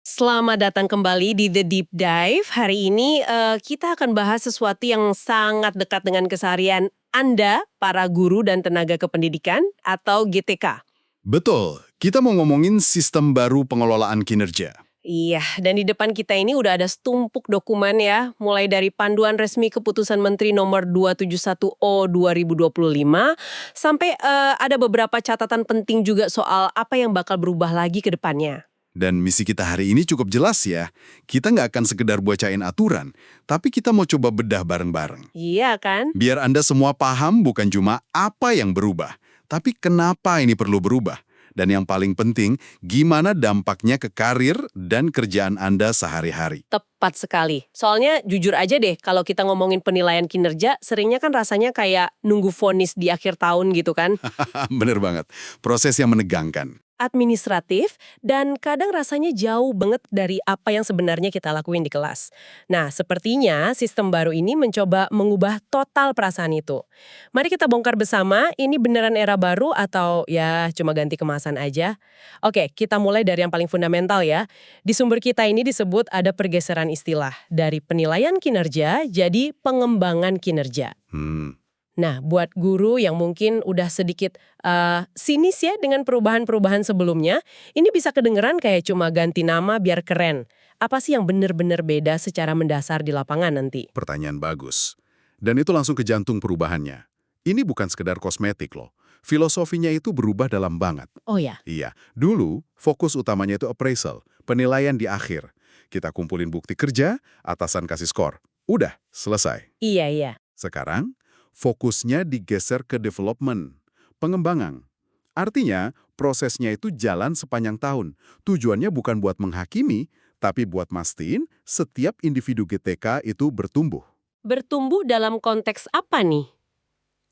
Selamat datang kembali di The Deep Dive. Hari ini kita akan bahas sesuatu yang sangat dekat dengan keseharian Anda, para guru dan tenaga kependidikan atau GTK. Betul, kita mau ngomongin sistem baru pengelolaan kinerja. Iya, dan di depan kita ini udah ada setumpuk dokumen ya, mulai dari panduan resmi keputusan Menteri nomor 271O 2025, sampai ada beberapa catatan penting juga soal apa yang bakal berubah lagi ke depannya. Dan misi kita hari ini cukup jelas ya. Kita nggak akan sekedar bacain aturan, tapi kita mau coba bedah bareng-bareng. Iya kan? Biar Anda semua paham bukan cuma apa yang berubah, tapi kenapa ini perlu berubah. Dan yang paling penting, gimana dampaknya ke karir dan kerjaan Anda sehari-hari. Tepat sekali. Soalnya jujur aja deh, kalau kita ngomongin penilaian kinerja, seringnya kan rasanya kayak nunggu vonis di akhir tahun gitu kan. Bener banget, proses yang menegangkan. Administratif, dan kadang rasanya jauh banget dari apa yang sebenarnya kita lakuin di kelas. Nah, sepertinya sistem baru ini mencoba mengubah total perasaan itu. Mari kita bongkar bersama, ini beneran era baru atau ya cuma ganti kemasan aja? Oke, kita mulai dari yang paling fundamental ya. Di sumber kita ini disebut ada pergeseran istilah, dari penilaian kinerja jadi pengembangan kinerja. Nah, buat guru yang mungkin udah sedikit sinis ya dengan perubahan-perubahan sebelumnya, ini bisa kedengeran kayak cuma ganti nama biar keren. Apa sih yang bener-bener beda secara mendasar di lapangan nanti? Pertanyaan bagus. Dan itu langsung ke jantung perubahannya. Ini bukan sekedar kosmetik loh. Filosofinya itu berubah dalam banget. Oh ya? Iya, dulu fokus utamanya itu appraisal, penilaian di akhir. Kita kumpulin bukti kerja, atasan kasih skor. Udah, selesai. Iya, iya. Sekarang, fokusnya digeser ke development, pengembangan. Artinya, prosesnya itu jalan sepanjang tahun. Tujuannya bukan buat menghakimi, tapi buat mastiin setiap individu GTK itu bertumbuh. Bertumbuh dalam konteks apa nih?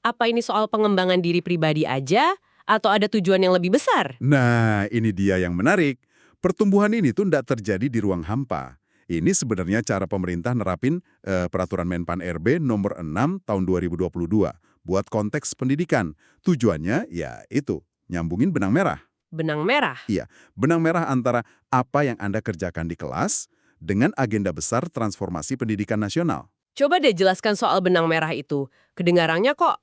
Apa ini soal pengembangan diri pribadi aja, atau ada tujuan yang lebih besar? Nah, ini dia yang menarik. Pertumbuhan ini tuh tidak terjadi di ruang hampa. Ini sebenarnya cara pemerintah nerapin peraturan Menpan RB nomor 6 tahun 2022 buat konteks pendidikan. Tujuannya ya itu, nyambungin benang merah. Benang merah. Iya, benang merah antara apa yang Anda kerjakan di kelas dengan agenda besar transformasi pendidikan nasional. Coba deh jelaskan soal benang merah itu. Kedengarannya kok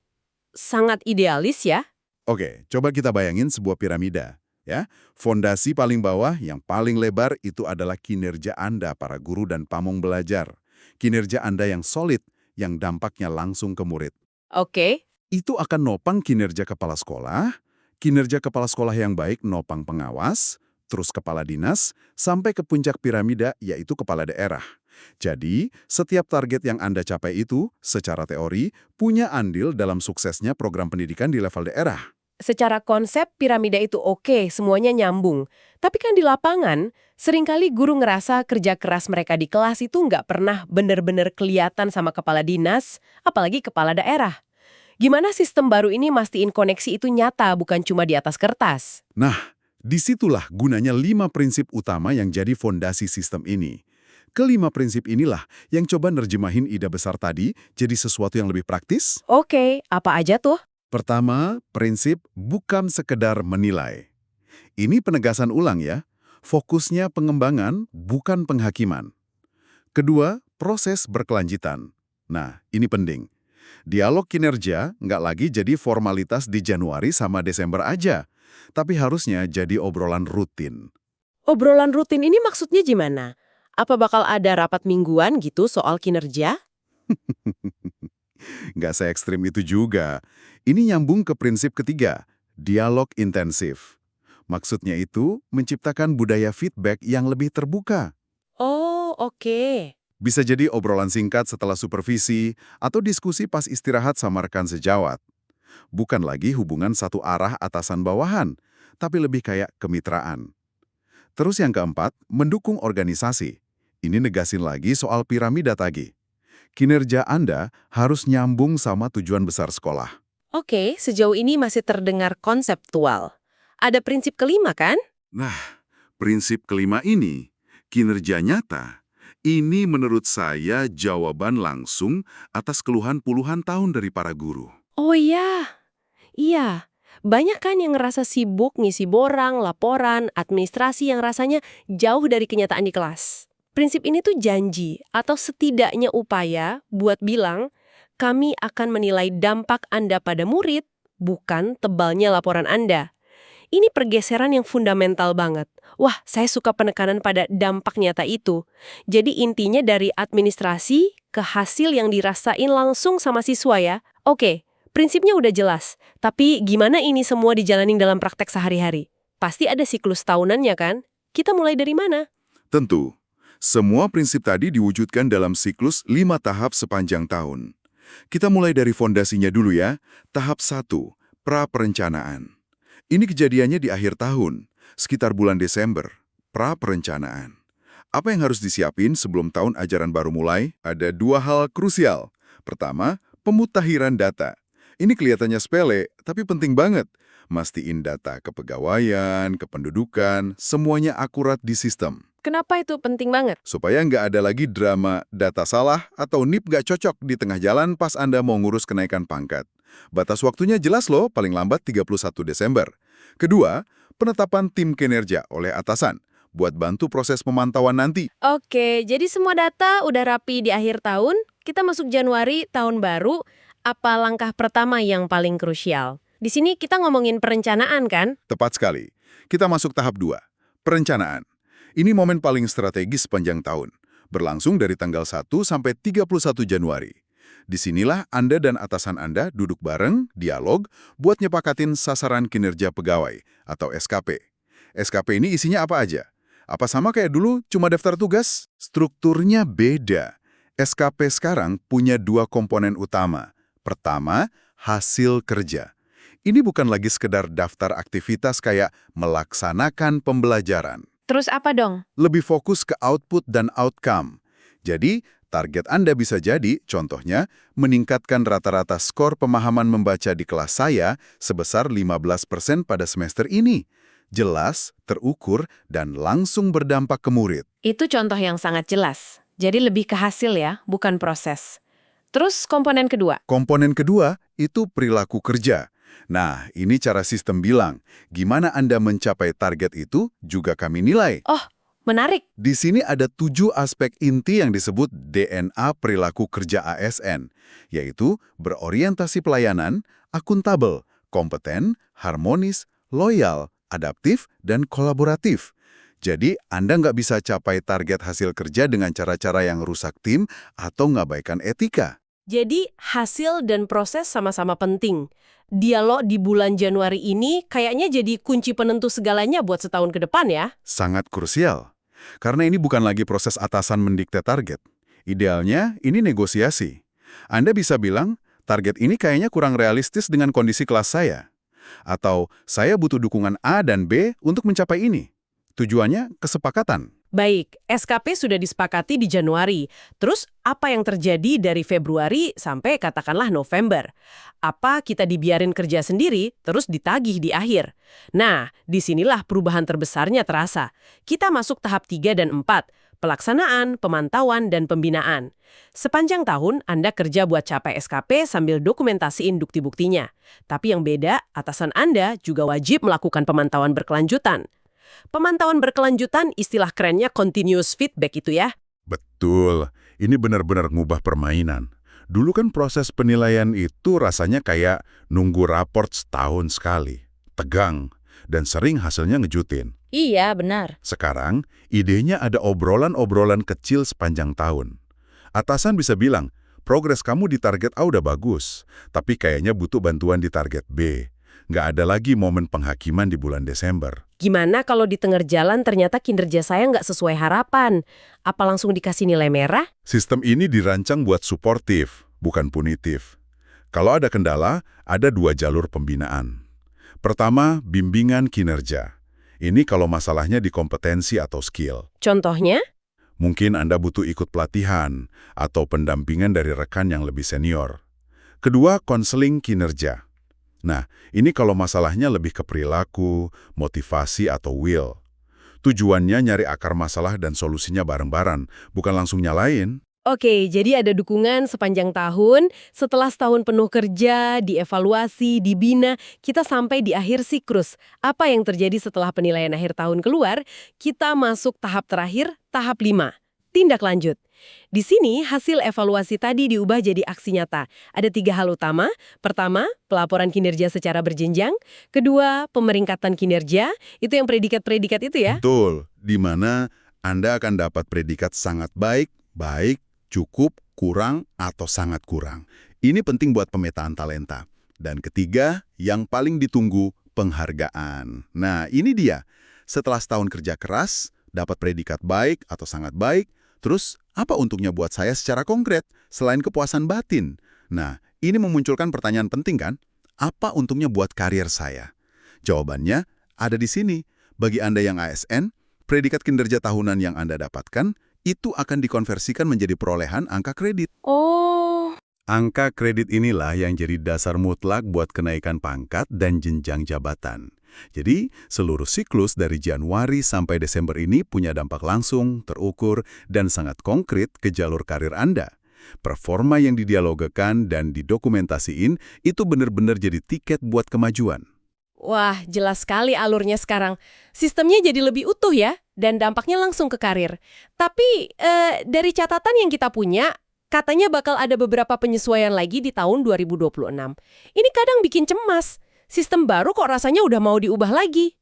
sangat idealis ya? Oke, coba kita bayangin sebuah piramida. Ya, fondasi paling bawah yang paling lebar itu adalah kinerja Anda para guru dan pamong belajar. Kinerja Anda yang solid, yang dampaknya langsung ke murid. Oke. Itu akan nopang kinerja kepala sekolah yang baik nopang pengawas, terus kepala dinas, sampai ke puncak piramida yaitu kepala daerah. Jadi, setiap target yang Anda capai itu, secara teori, punya andil dalam suksesnya program pendidikan di level daerah. Secara konsep piramida itu oke, semuanya nyambung. Tapi kan di lapangan, seringkali guru ngerasa kerja keras mereka di kelas itu nggak pernah bener-bener kelihatan sama kepala dinas, apalagi kepala daerah. Gimana sistem baru ini mastiin koneksi itu nyata, bukan cuma di atas kertas? Nah, disitulah gunanya 5 prinsip utama yang jadi fondasi sistem ini. Kelima prinsip inilah yang coba nerjemahin ide besar tadi jadi sesuatu yang lebih praktis. Oke, apa aja tuh? Pertama, prinsip bukan sekedar menilai. Ini penegasan ulang ya, fokusnya pengembangan bukan penghakiman. Kedua, proses berkelanjutan. Nah, ini penting. Dialog kinerja nggak lagi jadi formalitas di Januari sama Desember aja, tapi harusnya jadi obrolan rutin. Obrolan rutin ini maksudnya gimana? Apa bakal ada rapat mingguan gitu soal kinerja? Nggak se-ekstrim itu juga. Ini nyambung ke prinsip ketiga, dialog intensif. Maksudnya itu menciptakan budaya feedback yang lebih terbuka. Oh, oke. Bisa jadi obrolan singkat setelah supervisi atau diskusi pas istirahat sama rekan sejawat. Bukan lagi hubungan satu arah atasan bawahan, tapi lebih kayak kemitraan. Terus yang keempat, mendukung organisasi. Ini negasin lagi soal piramida tadi. Kinerja Anda harus nyambung sama tujuan besar sekolah. Oke, sejauh ini masih terdengar konseptual. Ada prinsip kelima kan? Nah, prinsip kelima ini, kinerja nyata, ini menurut saya jawaban langsung atas keluhan puluhan tahun dari para guru. Oh iya, iya. Banyak kan yang ngerasa sibuk ngisi borang, laporan, administrasi yang rasanya jauh dari kenyataan di kelas. Prinsip ini tuh janji atau setidaknya upaya buat bilang, kami akan menilai dampak Anda pada murid, bukan tebalnya laporan Anda. Ini pergeseran yang fundamental banget. Wah, saya suka penekanan pada dampak nyata itu. Jadi intinya dari administrasi ke hasil yang dirasain langsung sama siswa ya. Oke, prinsipnya udah jelas. Tapi gimana ini semua dijalanin dalam praktek sehari-hari? Pasti ada siklus tahunannya kan? Kita mulai dari mana? Tentu, semua prinsip tadi diwujudkan dalam siklus 5 tahap sepanjang tahun. Kita mulai dari fondasinya dulu ya. Tahap 1, pra-perencanaan. Ini kejadiannya di akhir tahun, sekitar bulan Desember. Pra-perencanaan. Apa yang harus disiapin sebelum tahun ajaran baru mulai? Ada 2 hal krusial. Pertama, pemutakhiran data. Ini kelihatannya sepele, tapi penting banget. Mastiin data kepegawaian, kependudukan, semuanya akurat di sistem. Kenapa itu penting banget? Supaya nggak ada lagi drama data salah atau NIP nggak cocok di tengah jalan pas Anda mau ngurus kenaikan pangkat. Batas waktunya jelas loh, paling lambat 31 Desember. Kedua, penetapan tim kinerja oleh atasan buat bantu proses pemantauan nanti. Oke, jadi semua data udah rapi di akhir tahun, kita masuk Januari, tahun baru. Apa langkah pertama yang paling krusial? Di sini kita ngomongin perencanaan kan? Tepat sekali. Kita masuk tahap 2, perencanaan. Ini momen paling strategis sepanjang tahun, berlangsung dari tanggal 1 sampai 31 Januari. Disinilah Anda dan atasan Anda duduk bareng, dialog, buat nyepakatin sasaran kinerja pegawai, atau SKP. SKP ini isinya apa aja? Apa sama kayak dulu, cuma daftar tugas? Strukturnya beda. SKP sekarang punya 2 komponen utama. Pertama, hasil kerja. Ini bukan lagi sekedar daftar aktivitas kayak melaksanakan pembelajaran. Terus apa dong? Lebih fokus ke output dan outcome. Jadi, target Anda bisa jadi, contohnya, meningkatkan rata-rata skor pemahaman membaca di kelas saya sebesar 15% pada semester ini. Jelas, terukur, dan langsung berdampak ke murid. Itu contoh yang sangat jelas. Jadi lebih ke hasil ya, bukan proses. Terus komponen kedua? Komponen kedua itu perilaku kerja. Nah, ini cara sistem bilang, gimana Anda mencapai target itu juga kami nilai. Oh, menarik. Di sini ada 7 aspek inti yang disebut DNA perilaku kerja ASN, yaitu berorientasi pelayanan, akuntabel, kompeten, harmonis, loyal, adaptif, dan kolaboratif. Jadi, Anda nggak bisa capai target hasil kerja dengan cara-cara yang rusak tim atau ngabaikan etika. Jadi hasil dan proses sama-sama penting. Dialog di bulan Januari ini kayaknya jadi kunci penentu segalanya buat setahun ke depan ya. Sangat krusial. Karena ini bukan lagi proses atasan mendikte target. Idealnya, ini negosiasi. Anda bisa bilang, target ini kayaknya kurang realistis dengan kondisi kelas saya. Atau, saya butuh dukungan A dan B untuk mencapai ini. Tujuannya, kesepakatan. Baik, SKP sudah disepakati di Januari. Terus apa yang terjadi dari Februari sampai katakanlah November? Apa kita dibiarin kerja sendiri terus ditagih di akhir? Nah, disinilah perubahan terbesarnya terasa. Kita masuk tahap 3 dan 4, pelaksanaan, pemantauan, dan pembinaan. Sepanjang tahun Anda kerja buat capai SKP sambil dokumentasiin bukti-buktinya. Tapi yang beda, atasan Anda juga wajib melakukan pemantauan berkelanjutan. Pemantauan berkelanjutan istilah kerennya continuous feedback itu ya. Betul, ini benar-benar ngubah permainan. Dulu kan proses penilaian itu rasanya kayak nunggu raport setahun sekali. Tegang, dan sering hasilnya ngejutin. Iya, benar. Sekarang, idenya ada obrolan-obrolan kecil sepanjang tahun. Atasan bisa bilang, progres kamu di target A udah bagus, tapi kayaknya butuh bantuan di target B. Nggak ada lagi momen penghakiman di bulan Desember. Gimana kalau di tengah jalan ternyata kinerja saya nggak sesuai harapan? Apa langsung dikasih nilai merah? Sistem ini dirancang buat suportif, bukan punitif. Kalau ada kendala, ada 2 jalur pembinaan. Pertama, bimbingan kinerja. Ini kalau masalahnya di kompetensi atau skill. Contohnya? Mungkin Anda butuh ikut pelatihan atau pendampingan dari rekan yang lebih senior. Kedua, konseling kinerja. Nah, ini kalau masalahnya lebih ke perilaku, motivasi, atau will. Tujuannya nyari akar masalah dan solusinya bareng-bareng, bukan langsung nyalain. Oke, jadi ada dukungan sepanjang tahun, setelah setahun penuh kerja, dievaluasi, dibina, kita sampai di akhir siklus. Apa yang terjadi setelah penilaian akhir tahun keluar, kita masuk tahap terakhir, tahap 5. Tindak lanjut. Di sini, hasil evaluasi tadi diubah jadi aksi nyata. Ada 3 hal utama. Pertama, pelaporan kinerja secara berjenjang. Kedua, pemeringkatan kinerja. Itu yang predikat-predikat itu ya. Betul, di mana Anda akan dapat predikat sangat baik, baik, cukup, kurang, atau sangat kurang. Ini penting buat pemetaan talenta. Dan ketiga, yang paling ditunggu, penghargaan. Nah, ini dia. Setelah setahun kerja keras, dapat predikat baik atau sangat baik, terus apa untungnya buat saya secara konkret, selain kepuasan batin? Nah, ini memunculkan pertanyaan penting kan? Apa untungnya buat karier saya? Jawabannya ada di sini. Bagi Anda yang ASN, predikat kinerja tahunan yang Anda dapatkan itu akan dikonversikan menjadi perolehan angka kredit. Oh, Angka kredit inilah yang jadi dasar mutlak buat kenaikan pangkat dan jenjang jabatan. Jadi, seluruh siklus dari Januari sampai Desember ini punya dampak langsung, terukur, dan sangat konkret ke jalur karir Anda. Performa yang didialogkan dan didokumentasiin itu benar-benar jadi tiket buat kemajuan. wah, jelas sekali alurnya sekarang. Sistemnya jadi lebih utuh ya, dan dampaknya langsung ke karir. Tapi dari catatan yang kita punya, katanya bakal ada beberapa penyesuaian lagi di tahun 2026. Ini kadang bikin cemas. Sistem baru kok rasanya udah mau diubah lagi.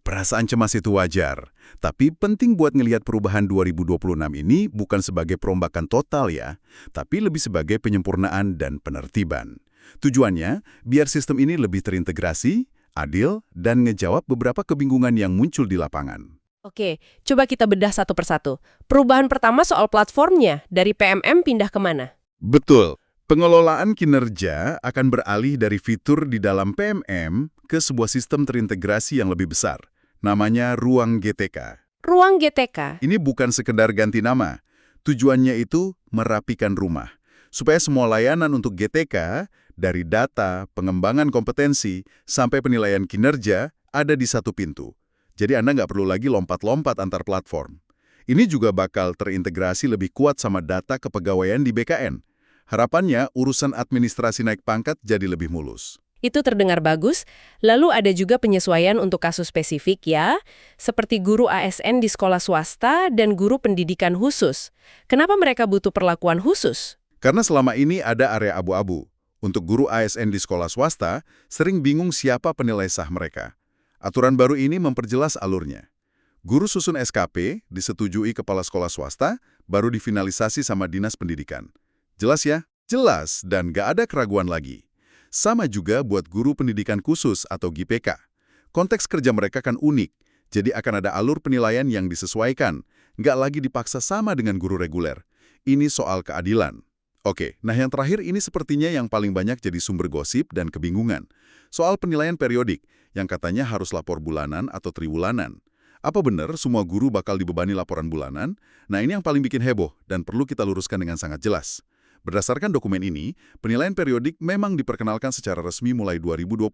Perasaan cemas itu wajar, tapi penting buat ngelihat perubahan 2026 ini bukan sebagai perombakan total ya, tapi lebih sebagai penyempurnaan dan penertiban. Tujuannya, biar sistem ini lebih terintegrasi, adil, dan ngejawab beberapa kebingungan yang muncul di lapangan. Oke, coba kita bedah satu persatu. Perubahan pertama soal platformnya, dari PMM pindah kemana? Betul. Pengelolaan kinerja akan beralih dari fitur di dalam PMM ke sebuah sistem terintegrasi yang lebih besar. Namanya Ruang GTK. Ruang GTK. Ini bukan sekedar ganti nama. Tujuannya itu merapikan rumah. Supaya semua layanan untuk GTK, dari data, pengembangan kompetensi, sampai penilaian kinerja, ada di satu pintu. Jadi Anda nggak perlu lagi lompat-lompat antar platform. Ini juga bakal terintegrasi lebih kuat sama data kepegawaian di BKN. Harapannya, urusan administrasi naik pangkat jadi lebih mulus. Itu terdengar bagus. Lalu ada juga penyesuaian untuk kasus spesifik ya, seperti guru ASN di sekolah swasta dan guru pendidikan khusus. Kenapa mereka butuh perlakuan khusus? Karena selama ini ada area abu-abu. Untuk guru ASN di sekolah swasta, sering bingung siapa penilai sah mereka. Aturan baru ini memperjelas alurnya. Guru susun SKP disetujui kepala sekolah swasta, baru difinalisasi sama Dinas Pendidikan. Jelas ya? Jelas, dan nggak ada keraguan lagi. Sama juga buat guru pendidikan khusus atau GPK. Konteks kerja mereka kan unik, jadi akan ada alur penilaian yang disesuaikan, nggak lagi dipaksa sama dengan guru reguler. Ini soal keadilan. Oke, nah yang terakhir ini sepertinya yang paling banyak jadi sumber gosip dan kebingungan. Soal penilaian periodik, yang katanya harus lapor bulanan atau triwulanan. Apa benar semua guru bakal dibebani laporan bulanan? Nah ini yang paling bikin heboh dan perlu kita luruskan dengan sangat jelas. Berdasarkan dokumen ini, penilaian periodik memang diperkenalkan secara resmi mulai 2026.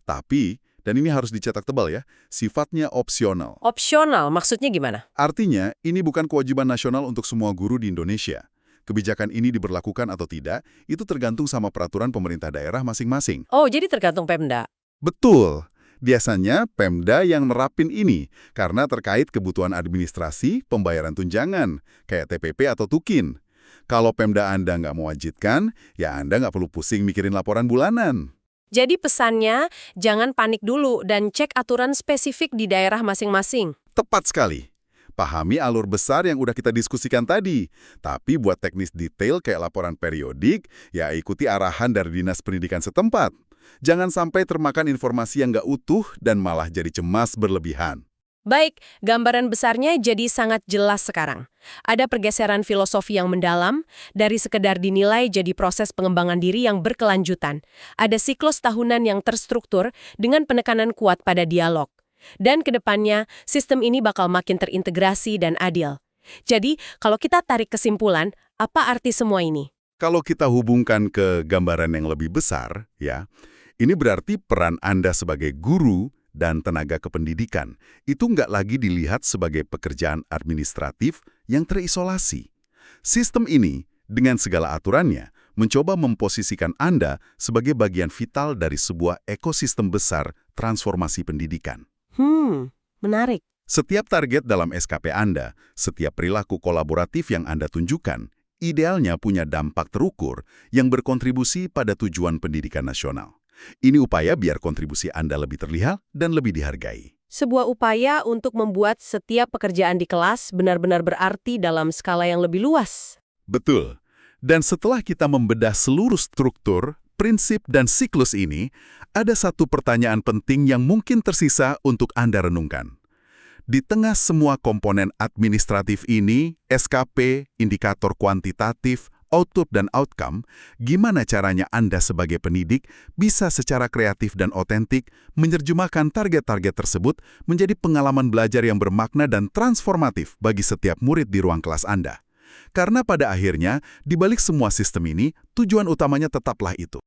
Tapi, dan ini harus dicetak tebal ya, sifatnya opsional. Opsional, maksudnya gimana? Artinya, ini bukan kewajiban nasional untuk semua guru di Indonesia. Kebijakan ini diberlakukan atau tidak, itu tergantung sama peraturan pemerintah daerah masing-masing. Oh, jadi tergantung Pemda. Betul. Biasanya Pemda yang nerapin ini karena terkait kebutuhan administrasi, pembayaran tunjangan, kayak TPP atau Tukin. Kalau Pemda Anda nggak mewajibkan, ya Anda nggak perlu pusing mikirin laporan bulanan. Jadi pesannya, jangan panik dulu dan cek aturan spesifik di daerah masing-masing. Tepat sekali. Pahami alur besar yang udah kita diskusikan tadi. Tapi buat teknis detail kayak laporan periodik, ya ikuti arahan dari Dinas Pendidikan setempat. Jangan sampai termakan informasi yang nggak utuh dan malah jadi cemas berlebihan. Baik, gambaran besarnya jadi sangat jelas sekarang. Ada pergeseran filosofi yang mendalam, dari sekedar dinilai jadi proses pengembangan diri yang berkelanjutan. Ada siklus tahunan yang terstruktur dengan penekanan kuat pada dialog. Dan ke depannya, sistem ini bakal makin terintegrasi dan adil. Jadi, kalau kita tarik kesimpulan, apa arti semua ini? Kalau kita hubungkan ke gambaran yang lebih besar, ya, ini berarti peran Anda sebagai guru dan tenaga kependidikan itu nggak lagi dilihat sebagai pekerjaan administratif yang terisolasi. Sistem ini, dengan segala aturannya, mencoba memposisikan Anda sebagai bagian vital dari sebuah ekosistem besar transformasi pendidikan. Menarik. Setiap target dalam SKP Anda, setiap perilaku kolaboratif yang Anda tunjukkan, idealnya punya dampak terukur yang berkontribusi pada tujuan pendidikan nasional. Ini upaya biar kontribusi Anda lebih terlihat dan lebih dihargai. Sebuah upaya untuk membuat setiap pekerjaan di kelas benar-benar berarti dalam skala yang lebih luas. Betul. Dan setelah kita membedah seluruh struktur, prinsip, dan siklus ini, ada satu pertanyaan penting yang mungkin tersisa untuk Anda renungkan. Di tengah semua komponen administratif ini, SKP, indikator kuantitatif, output dan outcome, gimana caranya Anda sebagai pendidik bisa secara kreatif dan otentik menerjemahkan target-target tersebut menjadi pengalaman belajar yang bermakna dan transformatif bagi setiap murid di ruang kelas Anda. Karena pada akhirnya, di balik semua sistem ini, tujuan utamanya tetaplah itu.